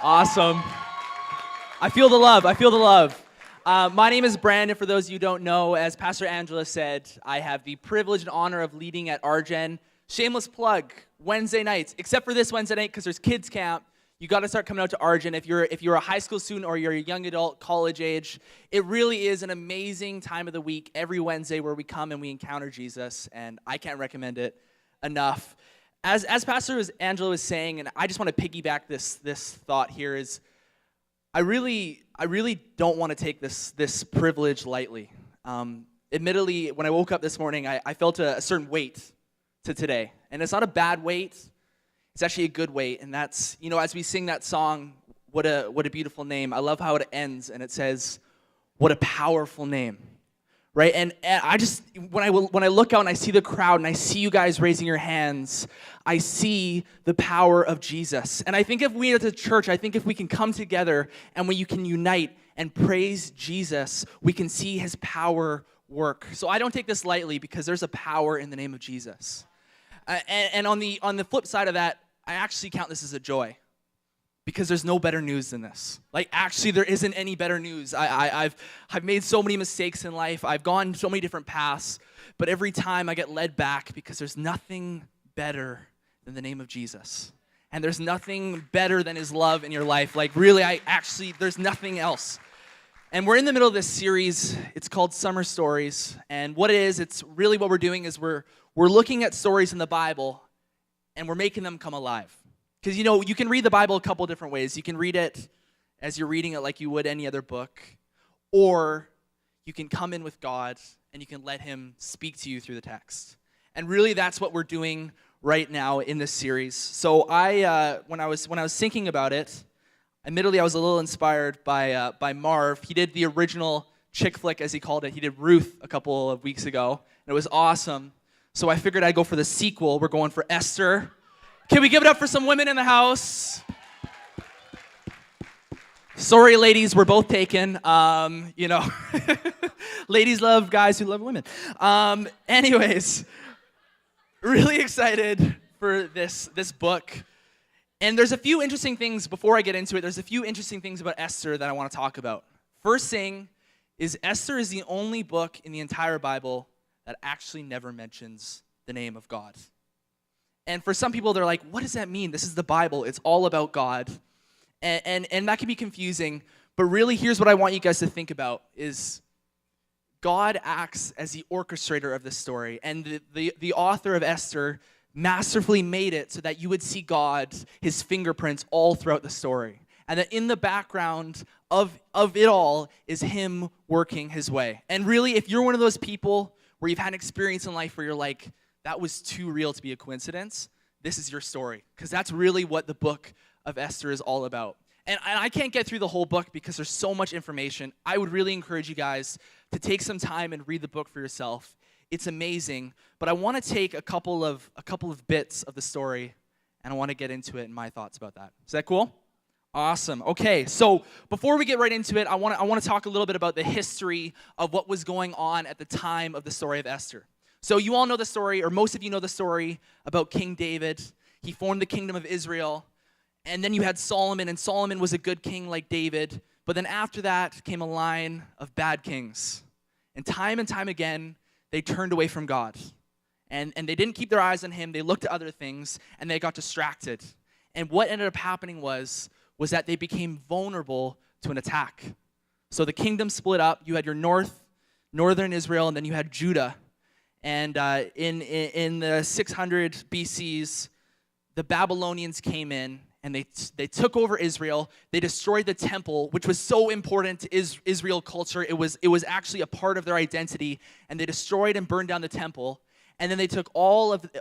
Awesome. I feel the love. I feel the love. My name is Brandon. For those of you who don't know, as Pastor Angela said, I have the privilege and honor of leading at Argen. Shameless plug, Wednesday nights, except for this Wednesday night because there's kids camp. You got to start coming out to Argen. If you're a high school student or you're a young adult, college age, it really is an amazing time of the week every Wednesday where we come and we encounter Jesus, and I can't recommend it enough. As Pastor Angela was saying, and I just want to piggyback this thought here, is I really don't want to take this privilege lightly. Admittedly, when I woke up this morning, I felt a certain weight to today. And it's not a bad weight. It's actually a good weight. And that's, as we sing that song, what a beautiful name. I love how it ends, and it says, what a powerful name. Right? And I just, when I look out and I see the crowd and I see you guys raising your hands, I see the power of Jesus. And I think if we as a church, if we can come together and when you can unite and praise Jesus, we can see his power work. So I don't take this lightly because there's a power in the name of Jesus. And on the flip side of that, I actually count this as a joy. Because there's no better news than this. Actually, there isn't any better news. I've made so many mistakes in life. I've gone so many different paths. But every time I get led back because there's nothing better than the name of Jesus. And there's nothing better than his love in your life. There's nothing else. And we're in the middle of this series. It's called Summer Stories. And what it is, it's really what we're doing is we're looking at stories in the Bible and we're making them come alive. Because, you can read the Bible a couple different ways. You can read it as you're reading it like you would any other book. Or you can come in with God and you can let him speak to you through the text. And really that's what we're doing right now in this series. So when I was thinking about it, admittedly I was a little inspired by Marv. He did the original chick flick, as he called it. He did Ruth a couple of weeks ago. And it was awesome. So I figured I'd go for the sequel. We're going for Esther. Can we give it up for some women in the house? Sorry, ladies, we're both taken. Ladies love guys who love women. Anyways, really excited for this book. And there's a few interesting things, before I get into it, there's a few interesting things about Esther that I want to talk about. First thing is Esther is the only book in the entire Bible that actually never mentions the name of God. And for some people, they're like, what does that mean? This is the Bible. It's all about God. And that can be confusing. But really, here's what I want you guys to think about is God acts as the orchestrator of this story. And the author of Esther masterfully made it so that you would see God, his fingerprints all throughout the story. And that in the background of it all is him working his way. And really, if you're one of those people where you've had an experience in life where you're like, that was too real to be a coincidence, this is your story. Because that's really what the book of Esther is all about. And I can't get through the whole book because there's so much information. I would really encourage you guys to take some time and read the book for yourself. It's amazing. But I want to take a couple of bits of the story, and I want to get into it and my thoughts about that. Is that cool? Awesome. Okay, so before we get right into it, I want to talk a little bit about the history of what was going on at the time of the story of Esther. So you all know the story, or most of you know the story about King David. He formed the kingdom of Israel. And then you had Solomon, and Solomon was a good king like David. But then after that came a line of bad kings. And time again, they turned away from God. And they didn't keep their eyes on him. They looked at other things, and they got distracted. And what ended up happening was that they became vulnerable to an attack. So the kingdom split up. You had your northern Israel, and then you had Judah. And in the 600 BCs, the Babylonians came in, and they took over Israel. They destroyed the temple, which was so important to Israel culture. It was actually a part of their identity, and they destroyed and burned down the temple. And then they took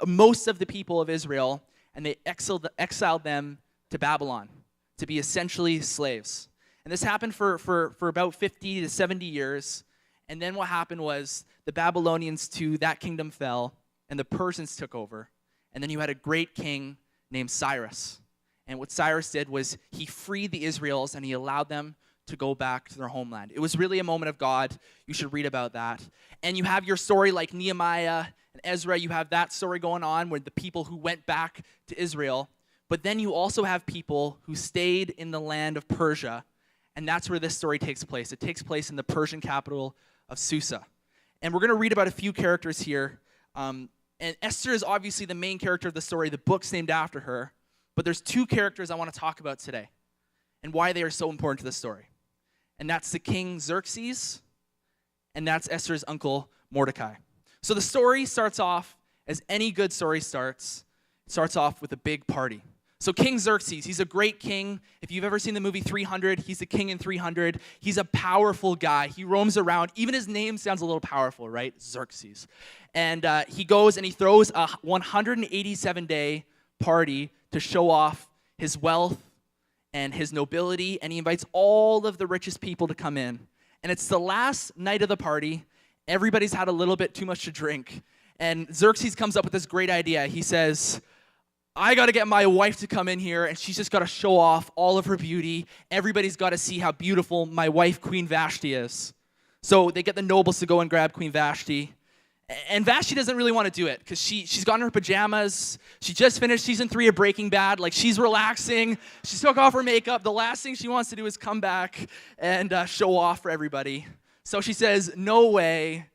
most of the people of Israel, and they exiled them to Babylon to be essentially slaves. And this happened for about 50 to 70 years. And then what happened was the Babylonians to that kingdom fell, and the Persians took over. And then you had a great king named Cyrus. And what Cyrus did was he freed the Israelites, and he allowed them to go back to their homeland. It was really a moment of God. You should read about that. And you have your story like Nehemiah and Ezra. You have that story going on with the people who went back to Israel. But then you also have people who stayed in the land of Persia, and that's where this story takes place. It takes place in the Persian capital of Susa. And we're going to read about a few characters here. And Esther is obviously the main character of the story. The book's named after her. But there's two characters I want to talk about today and why they are so important to the story. And that's the king Xerxes, and that's Esther's uncle Mordecai. So the story starts off as any good story starts. It starts off with a big party. So King Xerxes, he's a great king. If you've ever seen the movie 300, he's the king in 300. He's a powerful guy. He roams around. Even his name sounds a little powerful, right? Xerxes. And he goes and he throws a 187-day party to show off his wealth and his nobility, and he invites all of the richest people to come in. And it's the last night of the party. Everybody's had a little bit too much to drink. And Xerxes comes up with this great idea. He says, I got to get my wife to come in here, and she's just got to show off all of her beauty. Everybody's got to see how beautiful my wife, Queen Vashti, is. So they get the nobles to go and grab Queen Vashti. And Vashti doesn't really want to do it because she's got in her pajamas. She just finished season 3 of Breaking Bad. Like, she's relaxing. She took off her makeup. The last thing she wants to do is come back and show off for everybody. So she says, no way,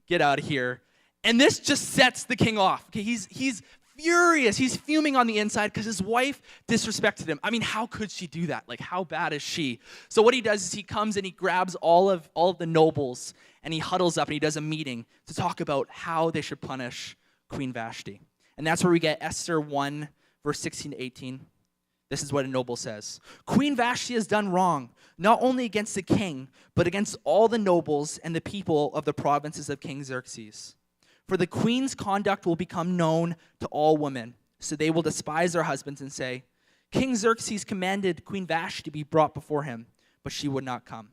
get out of here. And this just sets the king off. Okay, he's furious. He's fuming on the inside because his wife disrespected him. I mean, how could she do that? Like, how bad is she? So what he does is he comes and he grabs all of the nobles and he huddles up and he does a meeting to talk about how they should punish Queen Vashti. And that's where we get Esther 1, verse 16 to 18. This is what a noble says. Queen Vashti has done wrong, not only against the king, but against all the nobles and the people of the provinces of King Xerxes. For the queen's conduct will become known to all women, so they will despise their husbands and say, King Xerxes commanded Queen Vashti to be brought before him, but she would not come.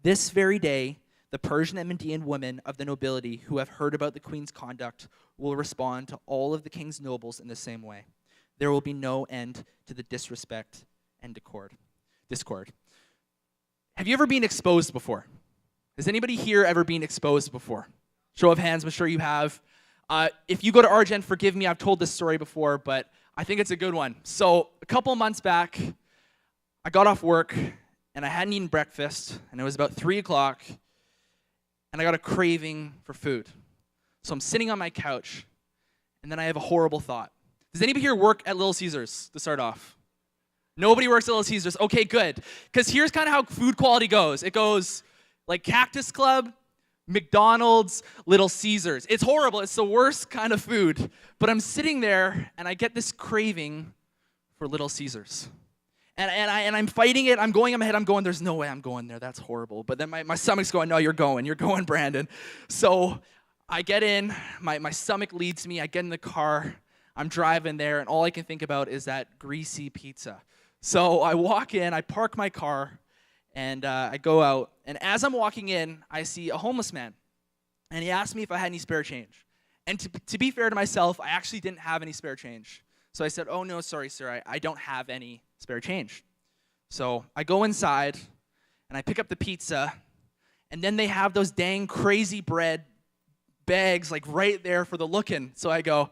This very day, the Persian and Median women of the nobility who have heard about the queen's conduct will respond to all of the king's nobles in the same way. There will be no end to the disrespect and discord. Have you ever been exposed before? Has anybody here ever been exposed before? Show of hands, I'm sure you have. If you go to Argent, forgive me, I've told this story before, but I think it's a good one. So a couple of months back, I got off work, and I hadn't eaten breakfast, and it was about 3 o'clock, and I got a craving for food. So I'm sitting on my couch, and then I have a horrible thought. Does anybody here work at Little Caesars to start off? Nobody works at Little Caesars. Okay, good. Because here's kind of how food quality goes. It goes like Cactus Club, McDonald's, Little Caesars. It's horrible. It's the worst kind of food. But I'm sitting there, and I get this craving for Little Caesars. And I'm fighting it. I'm going in my head. I'm going, there's no way I'm going there. That's horrible. But then my stomach's going, no, you're going. You're going, Brandon. So I get in. My stomach leads me. I get in the car. I'm driving there, and all I can think about is that greasy pizza. So I walk in. I park my car. And I go out, and as I'm walking in, I see a homeless man. And he asked me if I had any spare change. And to be fair to myself, I actually didn't have any spare change. So I said, oh, no, sorry, sir, I don't have any spare change. So I go inside, and I pick up the pizza, and then they have those dang crazy bread bags like right there for the looking. So I go,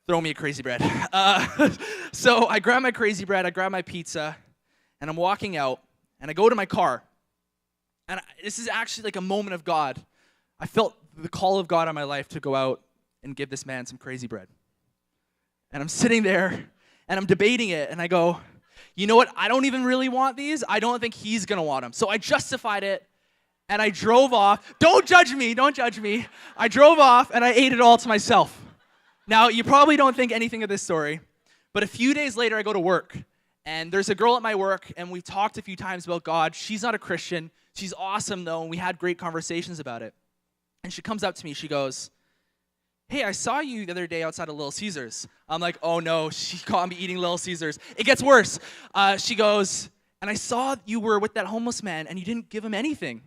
throw me a crazy bread. So I grab my crazy bread, I grab my pizza, and I'm walking out. And I go to my car, and this is actually like a moment of God. I felt the call of God on my life to go out and give this man some crazy bread. And I'm sitting there, and I'm debating it, and I go, you know what? I don't even really want these. I don't think he's going to want them. So I justified it, and I drove off. Don't judge me. Don't judge me. I drove off, and I ate it all to myself. Now, you probably don't think anything of this story, but a few days later, I go to work. And there's a girl at my work, and we've talked a few times about God. She's not a Christian. She's awesome, though, and we had great conversations about it. And she comes up to me. She goes, hey, I saw you the other day outside of Little Caesars. I'm like, oh, no, she caught me eating Little Caesars. It gets worse. She goes, and I saw you were with that homeless man, and you didn't give him anything.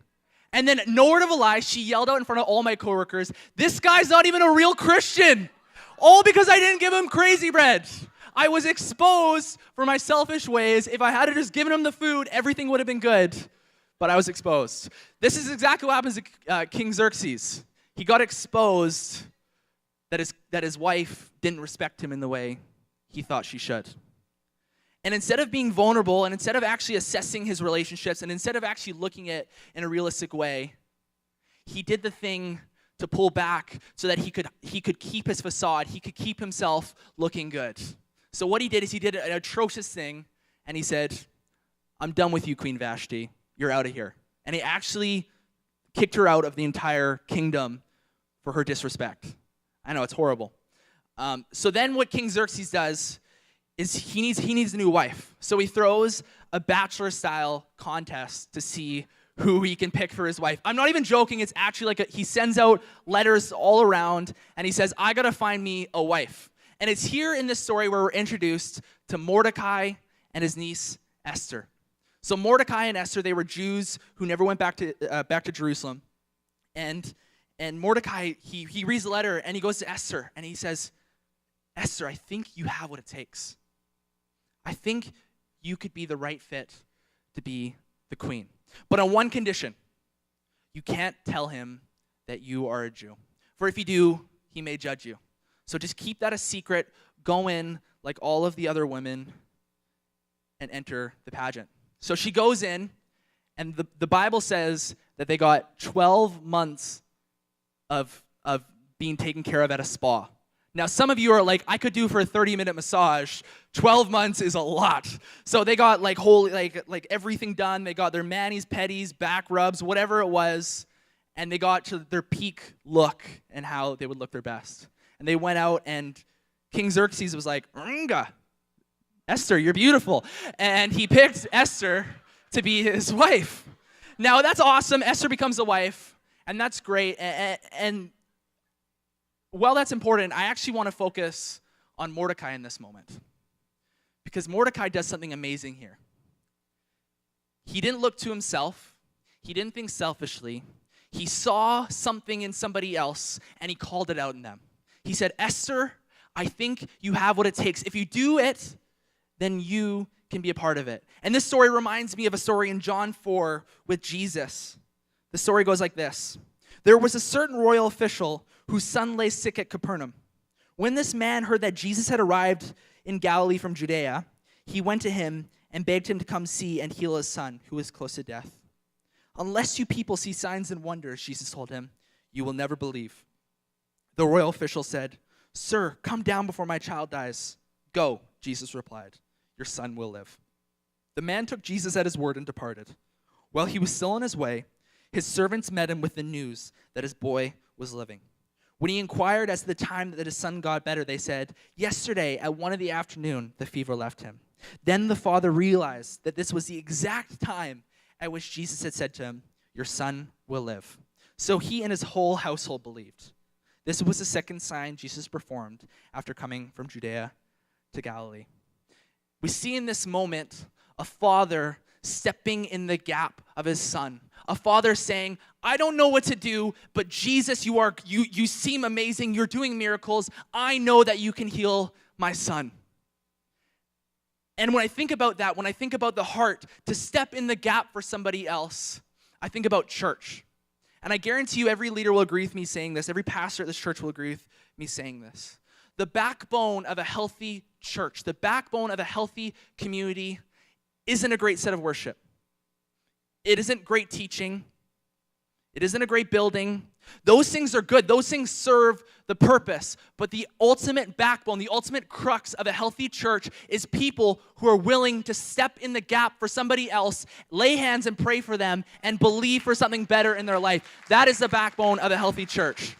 And then, no word of a lie, she yelled out in front of all my coworkers, this guy's not even a real Christian. All because I didn't give him crazy bread. I was exposed for my selfish ways. If I had just given him the food, everything would have been good. But I was exposed. This is exactly what happens to King Xerxes. He got exposed that his wife didn't respect him in the way he thought she should. And instead of being vulnerable, and instead of actually assessing his relationships, and instead of actually looking at it in a realistic way, he did the thing to pull back so that he could keep his facade. He could keep himself looking good. So what he did is he did an atrocious thing, and he said, I'm done with you, Queen Vashti. You're out of here. And he actually kicked her out of the entire kingdom for her disrespect. I know, it's horrible. So then what King Xerxes does is he needs a new wife. So he throws a bachelor-style contest to see who he can pick for his wife. I'm not even joking. It's actually he sends out letters all around, and he says, I got to find me a wife. And it's here in this story where we're introduced to Mordecai and his niece, Esther. So Mordecai and Esther, they were Jews who never went back to Jerusalem. And Mordecai, he reads the letter, and he goes to Esther, and he says, Esther, I think you have what it takes. I think you could be the right fit to be the queen. But on one condition, you can't tell him that you are a Jew. For if you do, he may judge you. So just keep that a secret, go in like all of the other women, and enter the pageant. So she goes in, and the Bible says that they got 12 months of being taken care of at a spa. Now, some of you are like, I could do for a 30-minute massage. 12 months is a lot. So they got like everything done. They got their manis, pedis, back rubs, whatever it was, and they got to their peak look and how they would look their best. And they went out, and King Xerxes was like, Esther, you're beautiful. And he picked Esther to be his wife. Now, that's awesome. Esther becomes a wife, and that's great. And while that's important, I actually want to focus on Mordecai in this moment. Because Mordecai does something amazing here. He didn't look to himself. He didn't think selfishly. He saw something in somebody else, and he called it out in them. He said, Esther, I think you have what it takes. If you do it, then you can be a part of it. And this story reminds me of a story in John 4 with Jesus. The story goes like this. There was a certain royal official whose son lay sick at Capernaum. When this man heard that Jesus had arrived in Galilee from Judea, he went to him and begged him to come see and heal his son, who was close to death. Unless you people see signs and wonders, Jesus told him, you will never believe. The royal official said, Sir, come down before my child dies. Go, Jesus replied, your son will live. The man took Jesus at his word and departed. While he was still on his way, his servants met him with the news that his boy was living. When he inquired as to the time that his son got better, they said, yesterday at 1 p.m, the fever left him. Then the father realized that this was the exact time at which Jesus had said to him, your son will live. So he and his whole household believed. This was the second sign Jesus performed after coming from Judea to Galilee. We see in this moment a father stepping in the gap of his son. A father saying, I don't know what to do, but Jesus, you seem amazing. You're doing miracles. I know that you can heal my son. And when I think about that, when I think about the heart to step in the gap for somebody else, I think about church. And I guarantee you every leader will agree with me saying this. Every pastor at this church will agree with me saying this. The backbone of a healthy church, the backbone of a healthy community isn't a great set of worship. It isn't great teaching. It isn't a great building. Those things are good. Those things serve the purpose. But the ultimate backbone, the ultimate crux of a healthy church is people who are willing to step in the gap for somebody else, lay hands and pray for them, and believe for something better in their life. That is the backbone of a healthy church.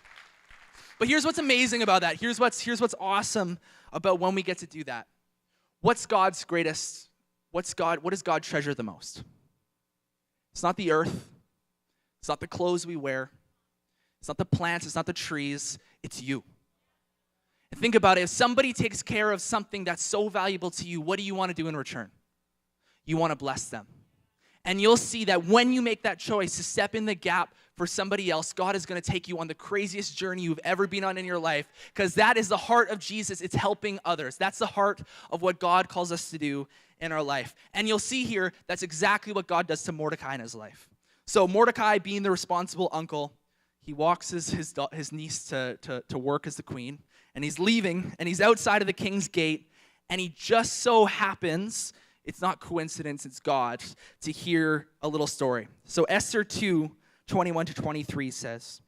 But here's what's amazing about that. Here's what's awesome about when we get to do that. What does God treasure the most? It's not the earth. It's not the clothes we wear. It's not the plants. It's not the trees. It's you. And think about it. If somebody takes care of something that's so valuable to you, what do you want to do in return? You want to bless them. And you'll see that when you make that choice to step in the gap for somebody else, God is going to take you on the craziest journey you've ever been on in your life, because that is the heart of Jesus. It's helping others. That's the heart of what God calls us to do in our life. And you'll see here, that's exactly what God does to Mordecai in his life. So Mordecai, being the responsible uncle, he walks his niece to work as the queen, and he's leaving, and he's outside of the king's gate, And he just so happens, it's not coincidence, it's God, to hear a little story. So Esther 2:21-23 says,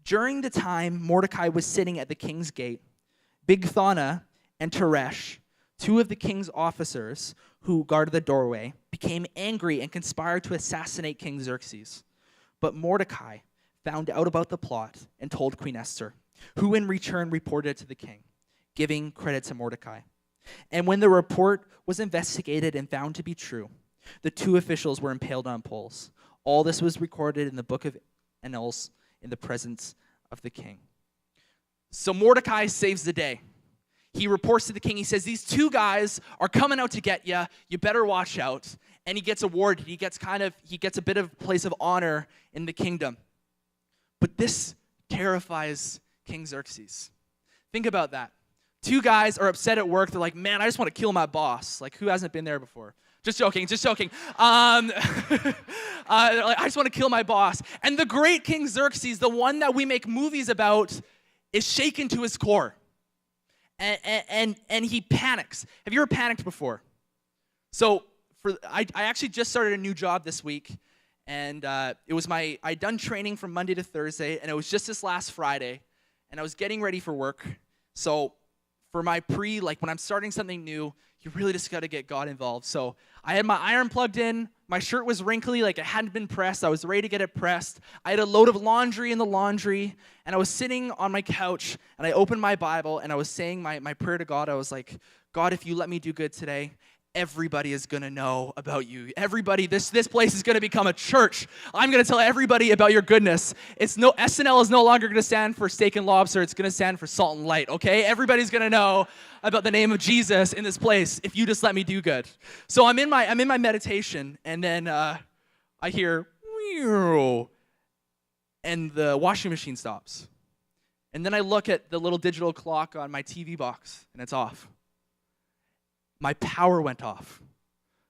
during the time Mordecai was sitting at the king's gate, Bigthana and Teresh, two of the king's officers who guarded the doorway, became angry and conspired to assassinate King Xerxes. But Mordecai found out about the plot and told Queen Esther, who in return reported it to the king, giving credit to Mordecai. And when the report was investigated and found to be true, the two officials were impaled on poles. All this was recorded in the book of Annals in the presence of the king. So Mordecai saves the day. He reports to the king. He says, these two guys are coming out to get you. You better watch out. And he gets awarded. He gets a bit of place of honor in the kingdom. But this terrifies King Xerxes. Think about that. Two guys are upset at work. They're like, man, I just want to kill my boss. Like, who hasn't been there before? Just joking. They're like, I just want to kill my boss. And the great King Xerxes, the one that we make movies about, is shaken to his core. And he panics. Have you ever panicked before? So I actually just started a new job this week. And it was I'd done training from Monday to Thursday. And it was just this last Friday. And I was getting ready for work. So for my when I'm starting something new, you really just got to get God involved. So I had my iron plugged in. My shirt was wrinkly, like it hadn't been pressed. I was ready to get it pressed. I had a load of laundry in the laundry, and I was sitting on my couch, and I opened my Bible, and I was saying my prayer to God. I was like, God, if you let me do good today, everybody is going to know about you. Everybody, this place is going to become a church. I'm going to tell everybody about your goodness. SNL is no longer going to stand for steak and lobster. It's going to stand for salt and light, okay? Everybody's going to know about the name of Jesus in this place if you just let me do good. So I'm in my meditation, and then I hear, "Meow," and the washing machine stops. And then I look at the little digital clock on my TV box, and it's off. My power went off.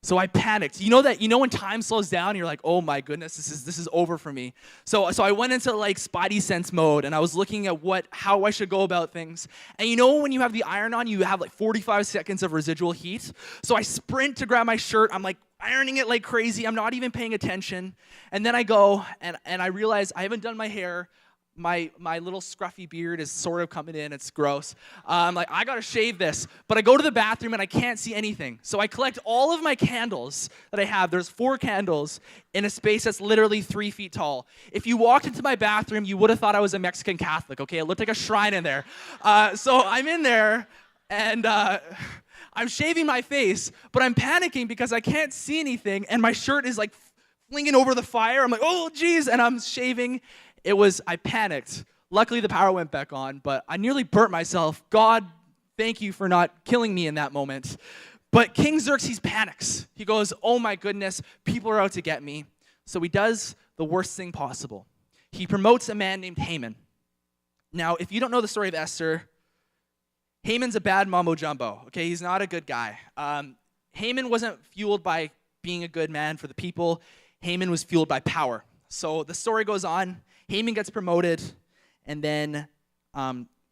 So I panicked. You know when time slows down, you're like, oh my goodness, this is over for me. So I went into like Spidey sense mode, and I was looking at how I should go about things. And when you have the iron on, you have like 45 seconds of residual heat. So I sprint to grab my shirt. I'm like ironing it like crazy. I'm not even paying attention. And then I go and I realize I haven't done my hair. My little scruffy beard is sort of coming in. It's gross. I'm like, I got to shave this. But I go to the bathroom, and I can't see anything. So I collect all of my candles that I have. There's 4 candles in a space that's literally 3 feet tall. If you walked into my bathroom, you would have thought I was a Mexican Catholic, okay? It looked like a shrine in there. So I'm in there, and I'm shaving my face, but I'm panicking because I can't see anything, and my shirt is like flinging over the fire. I'm like, oh, geez, and I'm shaving. I panicked. Luckily, the power went back on, but I nearly burnt myself. God, thank you for not killing me in that moment. But King Xerxes panics. He goes, oh my goodness, people are out to get me. So he does the worst thing possible. He promotes a man named Haman. Now, if you don't know the story of Esther, Haman's a bad mumbo jumbo, okay? He's not a good guy. Haman wasn't fueled by being a good man for the people. Haman was fueled by power. So the story goes on. Haman gets promoted, and then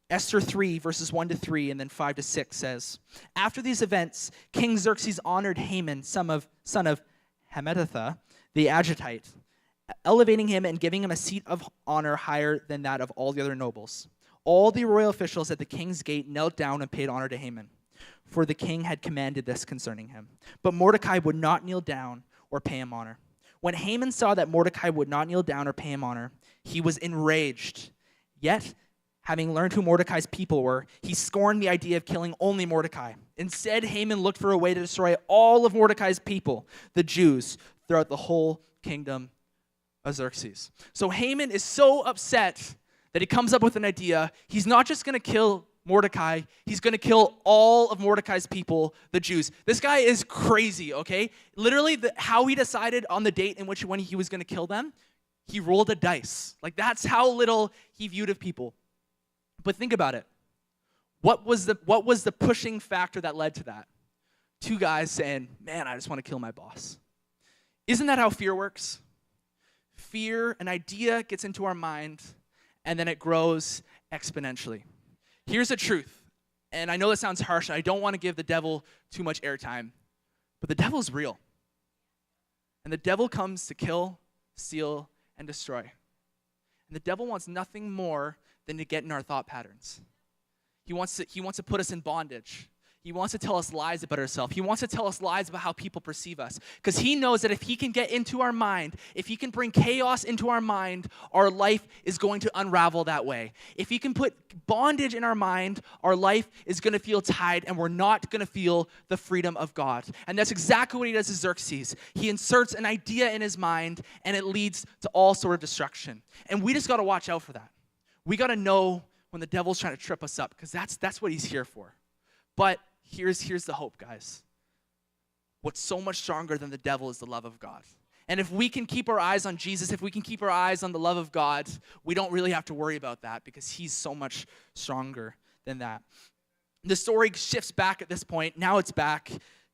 Esther 3, verses 1-3, and then 5-6 says, after these events, King Xerxes honored Haman, son of Hammedatha, the Agagite, elevating him and giving him a seat of honor higher than that of all the other nobles. All the royal officials at the king's gate knelt down and paid honor to Haman, for the king had commanded this concerning him. But Mordecai would not kneel down or pay him honor. When Haman saw that Mordecai would not kneel down or pay him honor, he was enraged. Yet, having learned who Mordecai's people were, he scorned the idea of killing only Mordecai. Instead, Haman looked for a way to destroy all of Mordecai's people, the Jews, throughout the whole kingdom of Xerxes. So Haman is so upset that he comes up with an idea. He's not just going to kill Mordecai, he's going to kill all of Mordecai's people, the Jews. This guy is crazy, okay? Literally, how he decided on the date in which when he was going to kill them, he rolled a dice. Like, that's how little he viewed of people. But think about it. What was the pushing factor that led to that? 2 guys saying, man, I just want to kill my boss. Isn't that how fear works? Fear, an idea gets into our mind, and then it grows exponentially. Here's the truth. And I know that sounds harsh, and I don't want to give the devil too much airtime, but the devil's real. And the devil comes to kill, steal, and destroy. And the devil wants nothing more than to get in our thought patterns. He wants to put us in bondage. He wants to tell us lies about ourselves. He wants to tell us lies about how people perceive us. Because he knows that if he can get into our mind, if he can bring chaos into our mind, our life is going to unravel that way. If he can put bondage in our mind, our life is going to feel tied, and we're not going to feel the freedom of God. And that's exactly what he does to Xerxes. He inserts an idea in his mind, and it leads to all sort of destruction. And we just got to watch out for that. We got to know when the devil's trying to trip us up, because that's what he's here for. But here's the hope, guys. What's so much stronger than the devil is the love of God. And if we can keep our eyes on Jesus, if we can keep our eyes on the love of God, we don't really have to worry about that because he's so much stronger than that. The story shifts back at this point. Now it's back.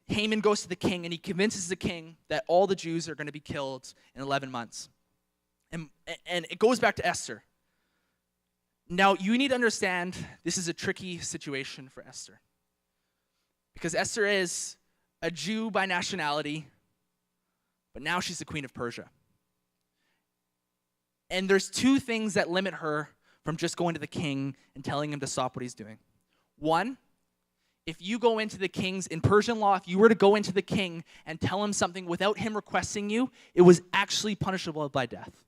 Haman goes to the king, and he convinces the king that all the Jews are going to be killed in 11 months. And it goes back to Esther. Now, you need to understand this is a tricky situation for Esther. Because Esther is a Jew by nationality, but now she's the queen of Persia. And there's two things that limit her from just going to the king and telling him to stop what he's doing. One, if you go into the king's, in Persian law, if you were to go into the king and tell him something without him requesting you, it was actually punishable by death.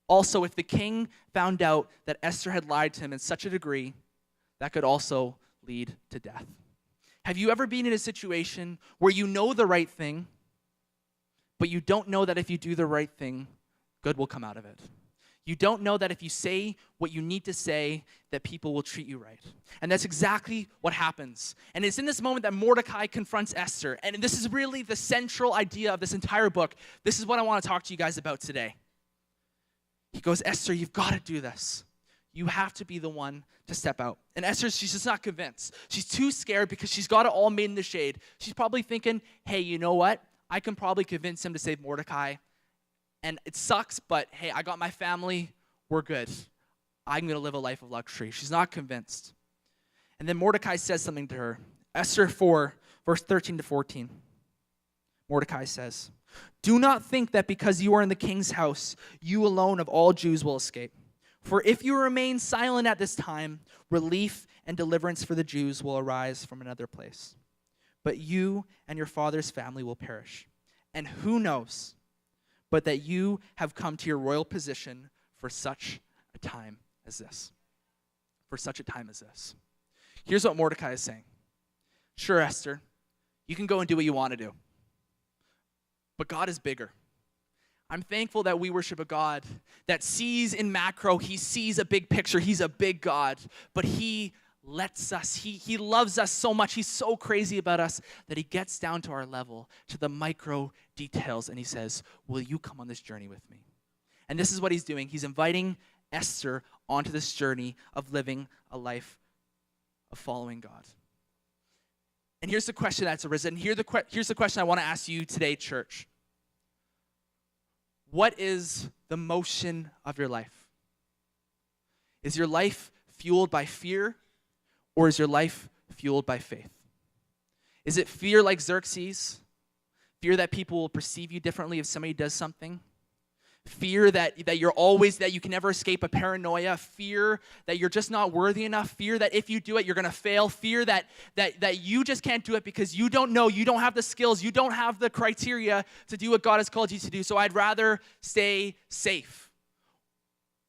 Also, if the king found out that Esther had lied to him in such a degree, that could also lead to death. Have you ever been in a situation where you know the right thing, but you don't know that if you do the right thing, good will come out of it? You don't know that if you say what you need to say, that people will treat you right. And that's exactly what happens. And it's in this moment that Mordecai confronts Esther. And this is really the central idea of this entire book. This is what I want to talk to you guys about today. He goes, Esther, you've got to do this. You have to be the one to step out. And Esther, she's just not convinced. She's too scared because she's got it all made in the shade. She's probably thinking, hey, you know what? I can probably convince him to save Mordecai. And it sucks, but hey, I got my family. We're good. I'm going to live a life of luxury. She's not convinced. And then Mordecai says something to her. Esther 4, verse 13 to 14. Mordecai says, do not think that because you are in the king's house, you alone of all Jews will escape. For if you remain silent at this time, relief and deliverance for the Jews will arise from another place. But you and your father's family will perish. And who knows but that you have come to your royal position for such a time as this. For such a time as this. Here's what Mordecai is saying. Sure, Esther, you can go and do what you want to do. But God is bigger. I'm thankful that we worship a God that sees in macro, he sees a big picture, he's a big God, but he lets us, he loves us so much, he's so crazy about us that he gets down to our level, to the micro details, and he says, will you come on this journey with me? And this is what he's doing. He's inviting Esther onto this journey of living a life of following God. And here's the question that's arisen. Here's the question I want to ask you today, church. What is the motion of your life? Is your life fueled by fear, or is your life fueled by faith? Is it fear like Xerxes? Fear that people will perceive you differently if somebody does something? Fear that you're always, that you can never escape a paranoia. Fear that you're just not worthy enough. Fear that if you do it, you're going to fail. Fear that you just can't do it because you don't know, you don't have the skills, you don't have the criteria to do what God has called you to do. So I'd rather stay safe.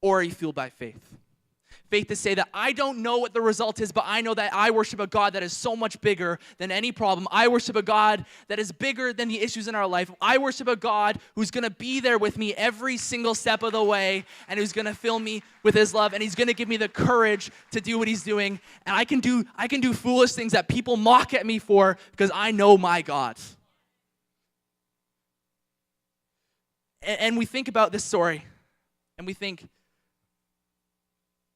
Or are you fueled by faith? Faith to say that I don't know what the result is, but I know that I worship a God that is so much bigger than any problem. I worship a God that is bigger than the issues in our life. I worship a God who's going to be there with me every single step of the way, and who's going to fill me with his love, and he's going to give me the courage to do what he's doing. And I can do foolish things that people mock at me for because I know my God. And we think about this story, and we think,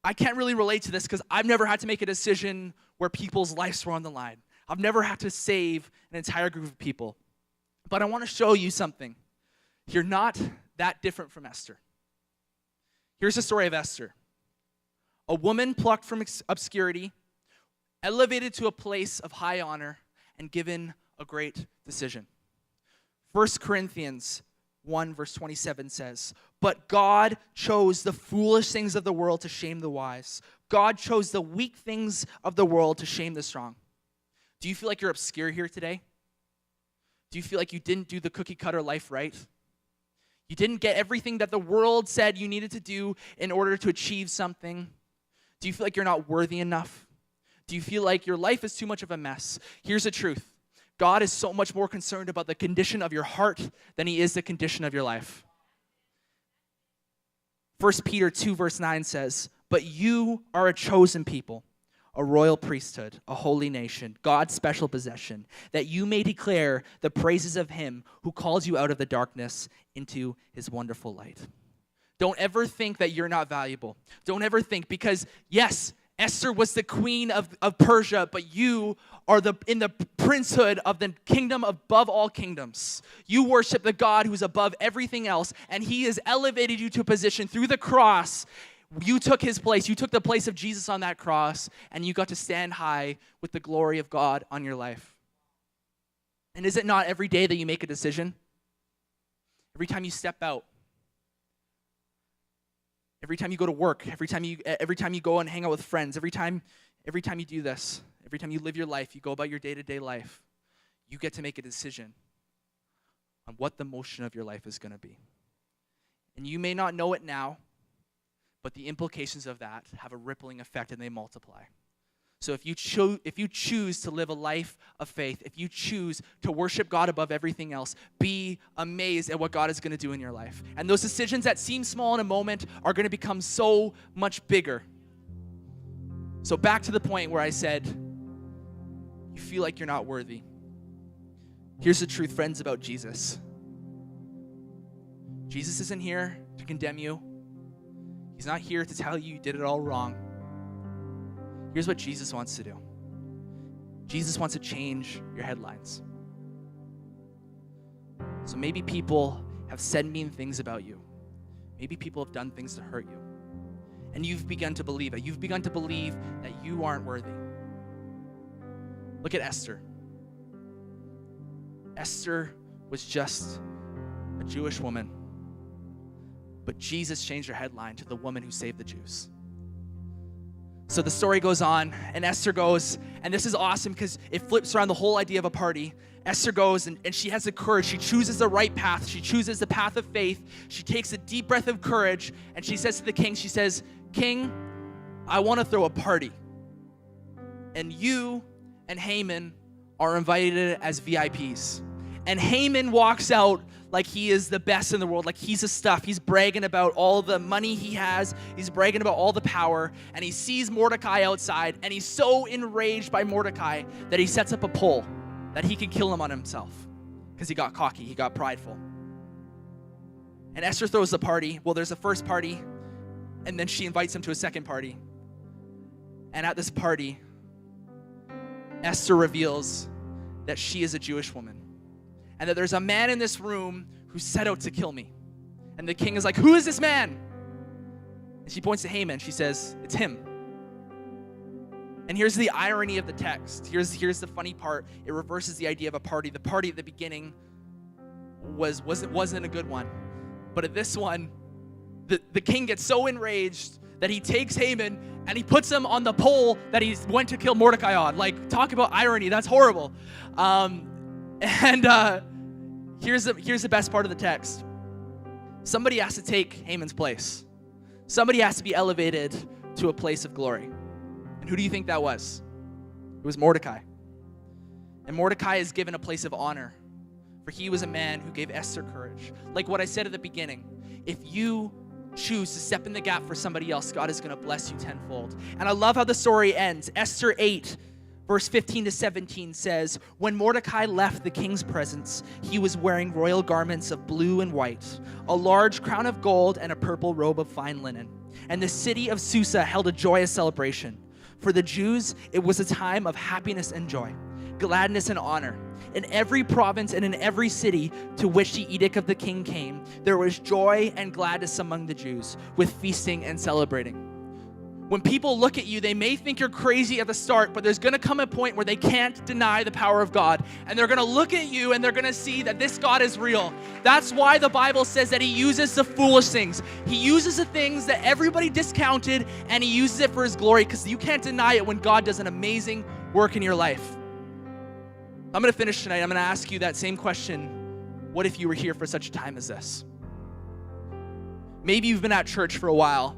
I can't really relate to this because I've never had to make a decision where people's lives were on the line. I've never had to save an entire group of people. But I want to show you something. You're not that different from Esther. Here's the story of Esther. A woman plucked from obscurity, elevated to a place of high honor, and given a great decision. 1 Corinthians 1 verse 27 says, "But God chose the foolish things of the world to shame the wise. God chose the weak things of the world to shame the strong." Do you feel like you're obscure here today? Do you feel like you didn't do the cookie cutter life right? You didn't get everything that the world said you needed to do in order to achieve something? Do you feel like you're not worthy enough? Do you feel like your life is too much of a mess? Here's the truth. God is so much more concerned about the condition of your heart than he is the condition of your life. 1 Peter 2 verse 9 says, "But you are a chosen people, a royal priesthood, a holy nation, God's special possession, that you may declare the praises of him who calls you out of the darkness into his wonderful light." Don't ever think that you're not valuable. Don't ever think, because yes, Esther was the queen of Persia, but you are in the princehood of the kingdom above all kingdoms. You worship the God who's above everything else, and he has elevated you to a position through the cross. You took his place. You took the place of Jesus on that cross, and you got to stand high with the glory of God on your life. And is it not every day that you make a decision? Every time you step out, every time you go to work, every time you go and hang out with friends, every time you do this, every time you live your life, you go about your day-to-day life, you get to make a decision on what the motion of your life is going to be. And you may not know it now, but the implications of that have a rippling effect and they multiply. So if you choose to live a life of faith, if you choose to worship God above everything else, be amazed at what God is going to do in your life. And those decisions that seem small in a moment are going to become so much bigger. So back to the point where I said, you feel like you're not worthy. Here's the truth, friends, about Jesus. Jesus isn't here to condemn you. He's not here to tell you did it all wrong. Here's what Jesus wants to do. Jesus wants to change your headlines. So maybe people have said mean things about you. Maybe people have done things to hurt you. And you've begun to believe it. You've begun to believe that you aren't worthy. Look at Esther. Esther was just a Jewish woman. But Jesus changed her headline to the woman who saved the Jews. So the story goes on, and Esther goes, and this is awesome because it flips around the whole idea of a party. Esther goes, and she has the courage. She chooses the right path. She chooses the path of faith. She takes a deep breath of courage, and she says to the king, she says, "King, I want to throw a party. And you and Haman are invited as VIPs." And Haman walks out like he is the best in the world, like he's the stuff. He's bragging about all the money he has. He's bragging about all the power. And he sees Mordecai outside, and he's so enraged by Mordecai that he sets up a poll that he can kill him on himself because he got cocky, he got prideful. And Esther throws the party. Well, there's a first party, and then she invites him to a second party. And at this party, Esther reveals that she is a Jewish woman, and that there's a man in this room who set out to kill me. And the king is like, "Who is this man?" And she points to Haman. She says, "It's him." And here's the irony of the text. Here's the funny part. It reverses the idea of a party. The party at the beginning wasn't a good one. But at this one, the king gets so enraged that he takes Haman and he puts him on the pole that he went to kill Mordecai on. Like, talk about irony. That's horrible. Here's the best part of the text. Somebody has to take Haman's place. Somebody has to be elevated to a place of glory. And who do you think that was? It was Mordecai. And Mordecai is given a place of honor, for he was a man who gave Esther courage. Like what I said at the beginning, if you choose to step in the gap for somebody else, God is going to bless you tenfold. And I love how the story ends. Esther 8, verse 15 to 17 says, "When Mordecai left the king's presence, he was wearing royal garments of blue and white, a large crown of gold, and a purple robe of fine linen. And the city of Susa held a joyous celebration. For the Jews, it was a time of happiness and joy, gladness and honor. In every province and in every city to which the edict of the king came, there was joy and gladness among the Jews, with feasting and celebrating. When people look at you, they may think you're crazy at the start, but there's going to come a point where they can't deny the power of God. And they're going to look at you and they're going to see that this God is real. That's why the Bible says that he uses the foolish things. He uses the things that everybody discounted, and he uses it for his glory, because you can't deny it when God does an amazing work in your life. I'm going to finish tonight. I'm going to ask you that same question. What if you were here for such a time as this? Maybe you've been at church for a while,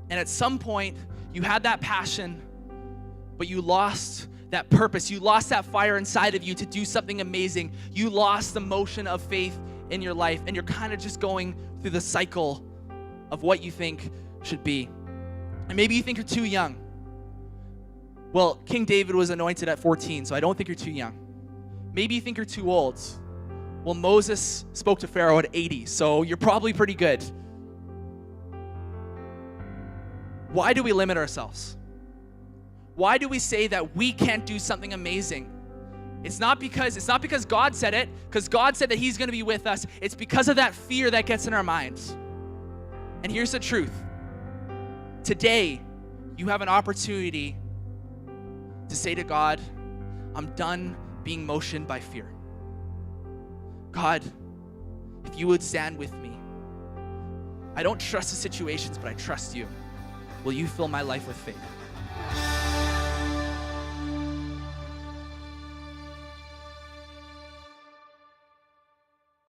and at some point, you had that passion, but you lost that purpose. You lost that fire inside of you to do something amazing. You lost the motion of faith in your life, and you're kind of just going through the cycle of what you think should be. And maybe you think you're too young. Well, King David was anointed at 14, so I don't think you're too young. Maybe you think you're too old. Well, Moses spoke to Pharaoh at 80, so you're probably pretty good. Why do we limit ourselves? Why do we say that we can't do something amazing? It's not because God said it, because God said that he's going to be with us. It's because of that fear that gets in our minds. And here's the truth. Today, you have an opportunity to say to God, I'm done being motioned by fear. God, if you would stand with me. I don't trust the situations, but I trust you. Will you fill my life with faith?